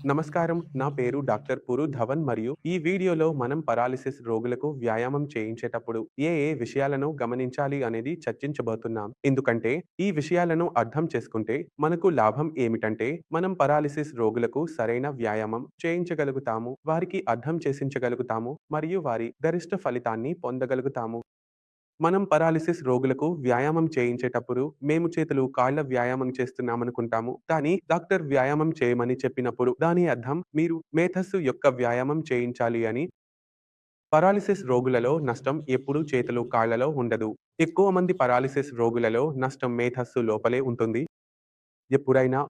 నమస్కారం. నా పేరు డాక్టర్ పురు ధవన్ మరియు ఈ వీడియోలో మనం పారాలిసిస్ రోగులకు వ్యాయామం చేయించేటప్పుడు ఏ విషయాలను గమనించాలి అనేది చర్చించబోతున్నాం. ఎందుకంటే ఈ విషయాలను అర్థం చేసుకుంటే మనకు లాభం ఏమిటంటే మనం పారాలిసిస్ రోగులకు సరైన వ్యాయామం చేయించగలుగుతాము, వారికి అర్థం చేసించగలుగుతాము మరియు వారి గరిష్ట ఫలితాన్ని పొందగలుగుతాము. మనం పారాలిసిస్ రోగులకు వ్యాయామం చేయించేటప్పుడు మేము చేతులు, కాళ్ళ వ్యాయామం చేస్తున్నామనుకుంటాము. కానీ డాక్టర్ వ్యాయామం చేయమని చెప్పినప్పుడు దాని అర్థం మీరు మేధస్సు యొక్క వ్యాయామం చేయించాలి అని. పారాలిసిస్ రోగులలో నష్టం ఎప్పుడూ చేతులు, కాళ్ళలో ఉండదు. ఎక్కువ మంది పారాలిసిస్ రోగులలో నష్టం మేధస్సు లోపలే ఉంటుంది. ఎప్పుడైనా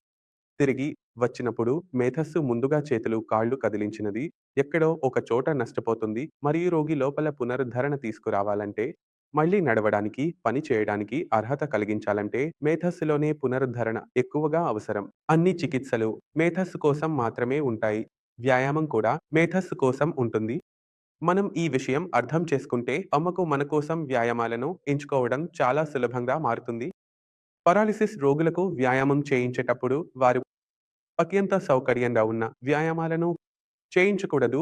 తిరిగి వచ్చినప్పుడు మేధస్సు ముందుగా చేతులు, కాళ్ళు కదిలించినది ఎక్కడో ఒక చోట నష్టపోతుంది మరియు రోగి లోపల పునరుద్ధరణ తీసుకురావాలంటే, మళ్ళీ నడవడానికి, పని చేయడానికి అర్హత కలిగించాలంటే మేధస్సులోనే పునరుద్ధరణ ఎక్కువగా అవసరం. అన్ని చికిత్సలు మేధస్సు కోసం మాత్రమే ఉంటాయి. వ్యాయామం కూడా మేధస్సు కోసం ఉంటుంది. మనం ఈ విషయం అర్థం చేసుకుంటే అమ్మకు మన కోసం వ్యాయామాలను ఎంచుకోవడం చాలా సులభంగా మారుతుంది. పారాలిసిస్ రోగులకు వ్యాయామం చేయించేటప్పుడు వారు అత్యంత సౌకర్యంగా ఉన్న వ్యాయామాలను చేయించకూడదు.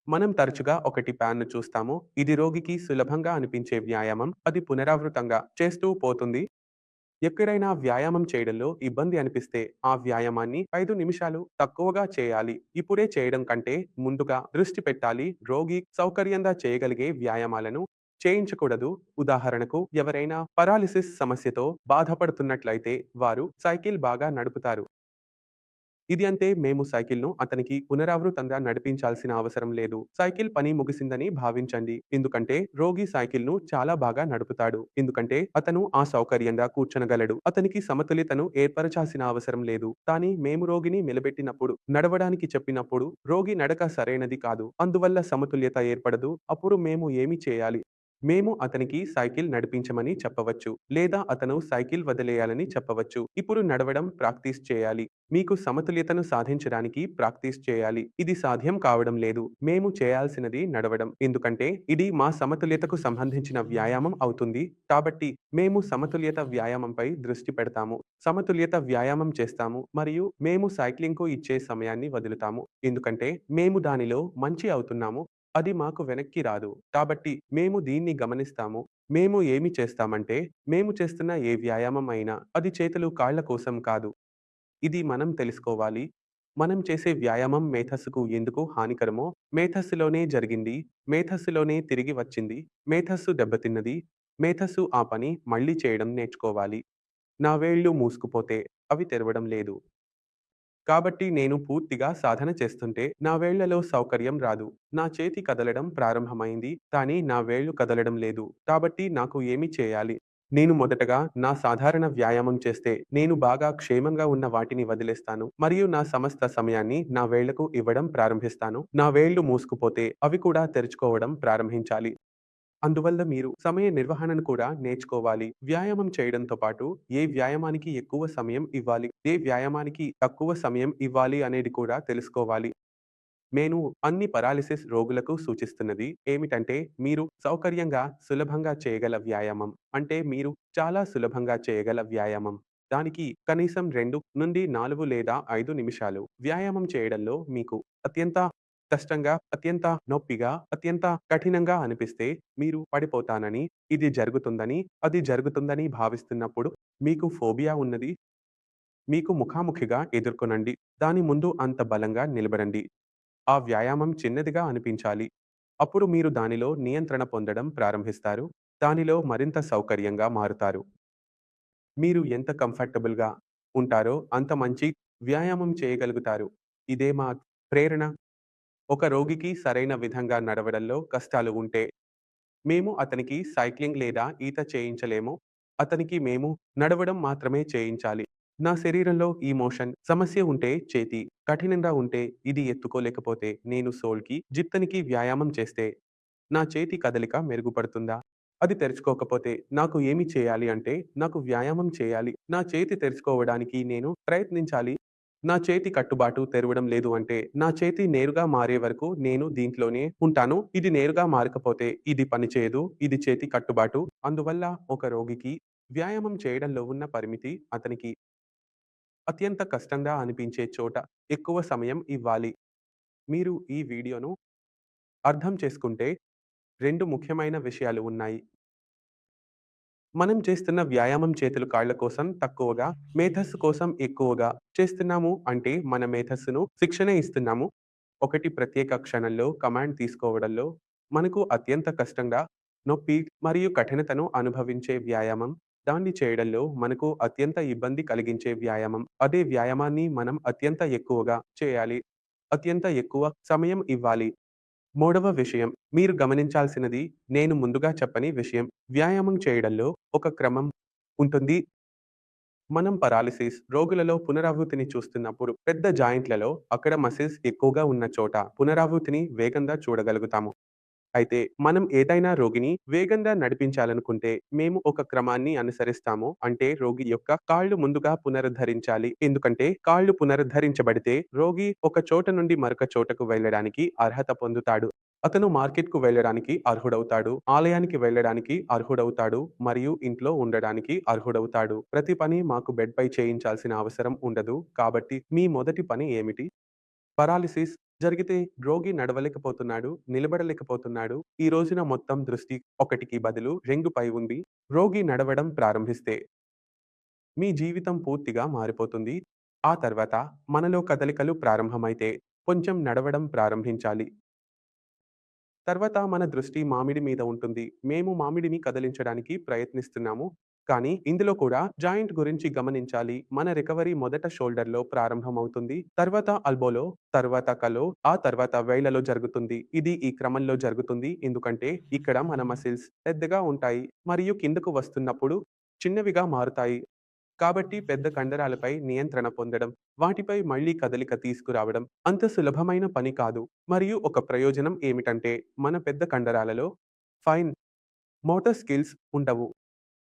మనం తరచుగా ఒకటి ప్యాన్ను చూస్తాము. ఇది రోగికి సులభంగా అనిపించే వ్యాయామం. అది పునరావృతంగా చేస్తూ పోతుంది. ఎక్కడైనా వ్యాయామం చేయడంలో ఇబ్బంది అనిపిస్తే ఆ వ్యాయామాన్ని 5 నిమిషాలు తక్కువగా చేయాలి. ఇప్పుడే చేయడం కంటే ముందుగా దృష్టి పెట్టాలి. రోగి సౌకర్యంగా చేయగలిగే వ్యాయామాలను చేయించకూడదు. ఉదాహరణకు ఎవరైనా పారాలిసిస్ సమస్యతో బాధపడుతున్నట్లయితే వారు సైకిల్ బాగా నడుపుతారు. ఇది అంటే మేము సైకిల్‌ను అతనికి పునరావృతంగా నడిపించాల్సిన అవసరం లేదు. సైకిల్ పని ముగిసిందని భావించండి. ఎందుకంటే రోగి సైకిల్‌ను చాలా బాగా నడుపుతాడు. ఎందుకంటే అతను సౌకర్యంగా కూర్చొనగలడు. అతనికి సమతుల్యతను ఏర్పరచాల్సిన అవసరం లేదు. కానీ మేము రోగిని నిలబెట్టినప్పుడు, నడవడానికి చెప్పినప్పుడు రోగి నడక సరైనది కాదు. అందువల్ల సమతుల్యత ఏర్పడదు. అప్పుడు మేము ఏమి చేయాలి? మేము అతనికి సైకిల్ నడిపించమని చెప్పవచ్చు. లేదా అతను సైకిల్ వదిలేయాలని చెప్పవచ్చు. ఇప్పుడు నడవడం ప్రాక్టీస్ చేయాలి. మీకు సమతుల్యతను సాధించడానికి ప్రాక్టీస్ చేయాలి. ఇది సాధ్యం కావడం లేదు. మేము చేయాల్సినది నడవడం. ఎందుకంటే ఇది మా సమతుల్యతకు సంబంధించిన వ్యాయామం అవుతుంది. కాబట్టి మేము సమతుల్యత వ్యాయామంపై దృష్టి పెడతాము. సమతుల్యత వ్యాయామం చేస్తాము మరియు మేము సైక్లింగ్‌కు ఇచ్చే సమయాన్ని వదులుతాము. ఎందుకంటే మేము దానిలో మంచి అవుతున్నాము. అది మాకు వెనక్కి రాదు. కాబట్టి మేము దీన్ని గమనిస్తాము. మేము ఏమి చేస్తామంటే, మేము చేస్తున్న ఏ వ్యాయామం అయినా అది చేతులు, కాళ్ళ కోసం కాదు. ఇది మనం తెలుసుకోవాలి. మనం చేసే వ్యాయామం మేధస్సుకు ఎందుకు హానికరమో మేధస్సులోనే జరిగింది. మేధస్సులోనే తిరిగి వచ్చింది. మేధస్సు దెబ్బతిన్నది. మేధస్సు ఆ పని మళ్ళీ చేయడం నేర్చుకోవాలి. నా వేళ్ళు మూసుకుపోతే అవి తెరవడం లేదు. కాబట్టి నేను పూర్తిగా సాధన చేస్తుంటే నా వేళ్లలో సౌకర్యం రాదు. నా చేతి కదలడం ప్రారంభమైంది, కానీ నా వేళ్లు కదలడం లేదు. కాబట్టి నాకు ఏమి చేయాలి? నేను మొదటగా నా సాధారణ వ్యాయామం చేస్తే నేను బాగా క్షేమంగా ఉన్న వాటిని వదిలేస్తాను మరియు నా సమస్త సమయాన్ని నా వేళ్లకు ఇవ్వడం ప్రారంభిస్తాను. నా వేళ్లు మూసుకుపోతే అవి కూడా తెరుచుకోవడం ప్రారంభించాలి. అందువల్ల మీరు సమయ నిర్వహణను కూడా నేర్చుకోవాలి. వ్యాయామం చేయడంతో పాటు ఏ వ్యాయామానికి ఎక్కువ సమయం ఇవ్వాలి, ఏ వ్యాయామానికి తక్కువ సమయం ఇవ్వాలి అనేది కూడా తెలుసుకోవాలి. నేను అన్ని పారాలిసిస్ రోగులకు సూచిస్తున్నది ఏమిటంటే మీరు సౌకర్యంగా, సులభంగా చేయగల వ్యాయామం. అంటే మీరు చాలా సులభంగా చేయగల వ్యాయామం. దానికి కనీసం 2-4 లేదా 5 నిమిషాలు వ్యాయామం చేయడంలో మీకు అత్యంత కష్టంగా, అత్యంత నొప్పిగా, అత్యంత కఠినంగా అనిపిస్తే మీరు పడిపోతానని, ఇది జరుగుతుందని, అది జరుగుతుందని భావిస్తున్నప్పుడు మీకు ఫోబియా ఉన్నది. మీకు ముఖాముఖిగా ఎదుర్కొనండి. దాని ముందు అంత బలంగా నిలబడండి. ఆ వ్యాయామం చిన్నదిగా అనిపించాలి. అప్పుడు మీరు దానిలో నియంత్రణ పొందడం ప్రారంభిస్తారు. దానిలో మరింత సౌకర్యంగా మారుతారు. మీరు ఎంత కంఫర్టబుల్‌గా ఉంటారో అంత మంచి వ్యాయామం చేయగలుగుతారు. ఇదే మా ప్రేరణ. ఒక రోగికి సరైన విధంగా నడవడంలో కష్టాలు ఉంటే మేము అతనికి సైక్లింగ్ లేదా ఈత చేయించలేము. అతనికి మేము నడవడం మాత్రమే చేయించాలి. నా శరీరంలో ఈ మోషన్ సమస్య ఉంటే చేతి కఠినంగా ఉంటే ఇది ఎత్తుకోలేకపోతే నేను సోల్‌కి, జిత్తనికి వ్యాయామం చేస్తే నా చేతి కదలిక మెరుగుపడుతుందా? అది తెరుచుకోకపోతే నాకు ఏమి చేయాలి అంటే నాకు వ్యాయామం చేయాలి. నా చేతి తెరుచుకోవడానికి నేను ప్రయత్నించాలి. నా చేతి కట్టుబాటు తెరవడం లేదు అంటే నా చేతి నేరుగా మారే వరకు నేను దీంట్లోనే ఉంటాను. ఇది నేరుగా మారకపోతే ఇది పనిచేయదు. ఇది చేతి కట్టుబాటు. అందువల్ల ఒక రోగికి వ్యాయామం చేయడంలో ఉన్న పరిమితి అతనికి అత్యంత కష్టంగా అనిపించే చోట ఎక్కువ సమయం ఇవ్వాలి. మీరు ఈ వీడియోను అర్థం చేసుకుంటే 2 ముఖ్యమైన విషయాలు ఉన్నాయి. మనం చేస్తున్న వ్యాయామం చేతులు కాళ్ళ కోసం తక్కువగా, మేధస్సు కోసం ఎక్కువగా చేస్తున్నాము అంటే మన మేధస్సును శిక్షణ ఇస్తున్నాము. ఒకటి ప్రత్యేక క్షణంలో కమాండ్ తీసుకోవడంలో మనకు అత్యంత కష్టంగా నొప్పి మరియు కఠినతను అనుభవించే వ్యాయామం. దాన్ని చేయడంలో మనకు అత్యంత ఇబ్బంది కలిగించే వ్యాయామం. అదే వ్యాయామాన్ని మనం అత్యంత ఎక్కువగా చేయాలి. అత్యంత ఎక్కువ సమయం ఇవ్వాలి. మూడవ విషయం మీరు గమనించాల్సినది నేను ముందుగా చెప్పని విషయం. వ్యాయామం చేయడంలో ఒక క్రమం ఉంటుంది. మనం పారాలిసిస్ రోగులలో పునరావృతిని చూస్తున్నప్పుడు పెద్ద జాయింట్లలో అక్కడ మసిల్స్ ఎక్కువగా ఉన్న చోట పునరావృతిని వేగంగా చూడగలుగుతాము. అయితే మనం ఏదైనా రోగిని వేగంగా నడిపించాలనుకుంటే మేము ఒక క్రమాన్ని అనుసరిస్తాము. అంటే రోగి యొక్క కాళ్ళు ముందుగా పునరుద్ధరించాలి. ఎందుకంటే కాళ్ళు పునరుద్ధరించబడితే రోగి ఒక చోట నుండి మరొక చోటకు వెళ్ళడానికి అర్హత పొందుతాడు. అతను మార్కెట్‌కు వెళ్ళడానికి అర్హుడవుతాడు. ఆలయానికి వెళ్ళడానికి అర్హుడవుతాడు. మరియు ఇంట్లో ఉండడానికి అర్హుడవుతాడు. ప్రతి పని మాకు బెడ్‌పై చేయించాల్సిన అవసరం ఉండదు. కాబట్టి మీ మొదటి పని ఏమిటి? పారాలిసిస్ జరిగితే రోగి నడవలేకపోతున్నాడు, నిలబడలేకపోతున్నాడు. ఈ రోజున మొత్తం దృష్టి ఒకటికి బదులు 2పై ఉంది. రోగి నడవడం ప్రారంభిస్తే మీ జీవితం పూర్తిగా మారిపోతుంది. ఆ తర్వాత మనలో కదలికలు ప్రారంభమైతే కొంచెం నడవడం ప్రారంభించాలి. తర్వాత మన దృష్టి మామిడి మీద ఉంటుంది. మేము మామిడిని కదిలించడానికి ప్రయత్నిస్తున్నాము. కానీ ఇందులో కూడా జాయింట్ గురించి గమనించాలి. మన రికవరీ మొదట షోల్డర్‌లో ప్రారంభమవుతుంది. తర్వాత ఎల్బోలో, తర్వాత కలో, ఆ తర్వాత వేళ్ళలో జరుగుతుంది. ఇది ఈ క్రమంలో జరుగుతుంది. ఎందుకంటే ఇక్కడ మన మసిల్స్ పెద్దగా ఉంటాయి మరియు కిందకు వస్తున్నప్పుడు చిన్నవిగా మారుతాయి. కాబట్టి పెద్ద కండరాలపై నియంత్రణ పొందడం, వాటిపై మళ్ళీ కదలిక తీసుకురావడం అంత సులభమైన పని కాదు. మరియు ఒక ప్రయోజనం ఏమిటంటే మన పెద్ద కండరాలలో ఫైన్ మోటార్ స్కిల్స్ ఉండవు.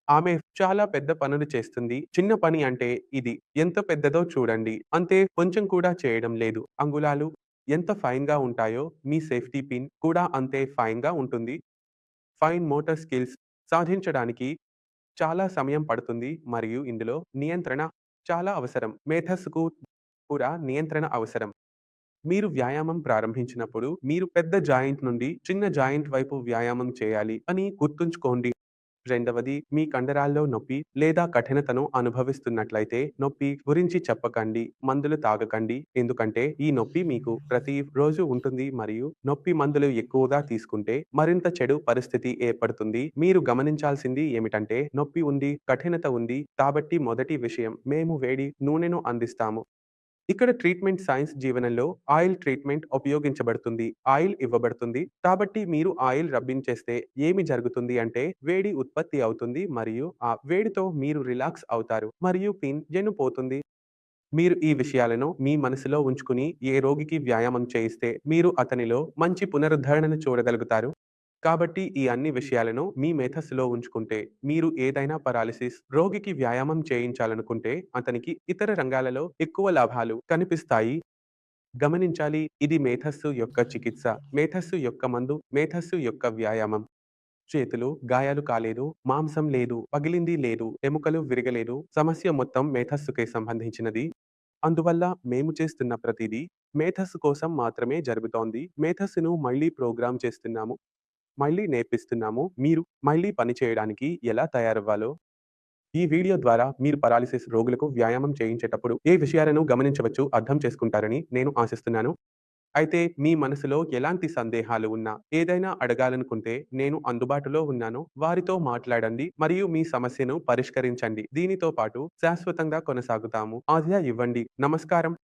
ఆమె చాలా పెద్ద పనులు చేస్తుంది. చిన్న పని అంటే ఇది. ఎంత పెద్దదో చూడండి. అంతే కొంచెం కూడా చేయడం లేదు. అంగుళాలు ఎంత ఫైన్‌గా ఉంటాయో మీ సేఫ్టీ పిన్ కూడా అంతే ఫైన్‌గా ఉంటుంది. ఫైన్ మోటార్ స్కిల్స్ సాధించడానికి చాలా సమయం పడుతుంది మరియు ఇందులో నియంత్రణ చాలా అవసరం. మేధస్సుకు కూడా నియంత్రణ అవసరం. మీరు వ్యాయామం ప్రారంభించినప్పుడు మీరు పెద్ద జాయింట్ నుండి చిన్న జాయింట్ వైపు వ్యాయామం చేయాలి అని గుర్తుంచుకోండి. రెండవది మీ కండరాల్లో నొప్పి లేదా కఠినతను అనుభవిస్తున్నట్లయితే నొప్పి గురించి చెప్పకండి. మందులు తాగకండి. ఎందుకంటే ఈ నొప్పి మీకు ప్రతి రోజు ఉంటుంది మరియు నొప్పి మందులు ఎక్కువగా తీసుకుంటే మరింత చెడు పరిస్థితి ఏర్పడుతుంది. మీరు గమనించాల్సింది ఏమిటంటే నొప్పి ఉంది, కఠినత ఉంది. కాబట్టి మొదటి విషయం మేము వేడి నూనెను అందిస్తాము. ఇక్కడ ట్రీట్మెంట్ సైన్స్ జీవనంలో ఆయిల్ ట్రీట్మెంట్ ఉపయోగించబడుతుంది. ఆయిల్ ఇవ్వబడుతుంది. కాబట్టి మీరు ఆయిల్ రబ్బింగ్ చేస్తే ఏమి జరుగుతుంది అంటే వేడి ఉత్పత్తి అవుతుంది మరియు ఆ వేడితో మీరు రిలాక్స్ అవుతారు మరియు పెయిన్ పోతుంది. మీరు ఈ విషయాలను మీ మనసులో ఉంచుకుని ఏ రోగికి వ్యాయామం చేయిస్తే మీరు అతనిలో మంచి పునరుద్ధరణను చూడగలుగుతారు. కాబట్టి ఈ అన్ని విషయాలను మీ మేధస్సులో ఉంచుకుంటే మీరు ఏదైనా పారాలిసిస్ రోగికి వ్యాయామం చేయించాలనుకుంటే అతనికి ఇతర రంగాలలో ఎక్కువ లాభాలు కనిపిస్తాయి. గమనించాలి ఇది మేధస్సు యొక్క చికిత్స, మేధస్సు యొక్క మందు, మేధస్సు యొక్క వ్యాయామం. చేతులు గాయాలు కాలేదు, మాంసం లేదు, పగిలింది లేదు, ఎముకలు విరగలేదు. సమస్య మొత్తం మేధస్సుకే సంబంధించినది. అందువల్ల మేము చేస్తున్న ప్రతిదీ మేధస్సు కోసం మాత్రమే జరుగుతోంది. మేధస్సును మళ్ళీ ప్రోగ్రామ్ చేస్తున్నాము. మళ్ళీ నేర్పిస్తున్నాము. మీరు మళ్ళీ పని చేయడానికి ఎలా తయారవ్వాలో. ఈ వీడియో ద్వారా మీరు పారాలిసిస్ రోగులకు వ్యాయామం చేయించేటప్పుడు ఏ విషయాలను గమనించవచ్చు అర్థం చేసుకుంటారని నేను ఆశిస్తున్నాను. అయితే మీ మనసులో ఎలాంటి సందేహాలు ఉన్నా, ఏదైనా అడగాలనుకుంటే నేను అందుబాటులో ఉన్నాను. వారితో మాట్లాడండి మరియు మీ సమస్యను పరిష్కరించండి. దీనితో పాటు శాశ్వతంగా కొనసాగుతాము. ఆజ్ఞ ఇవ్వండి. నమస్కారం.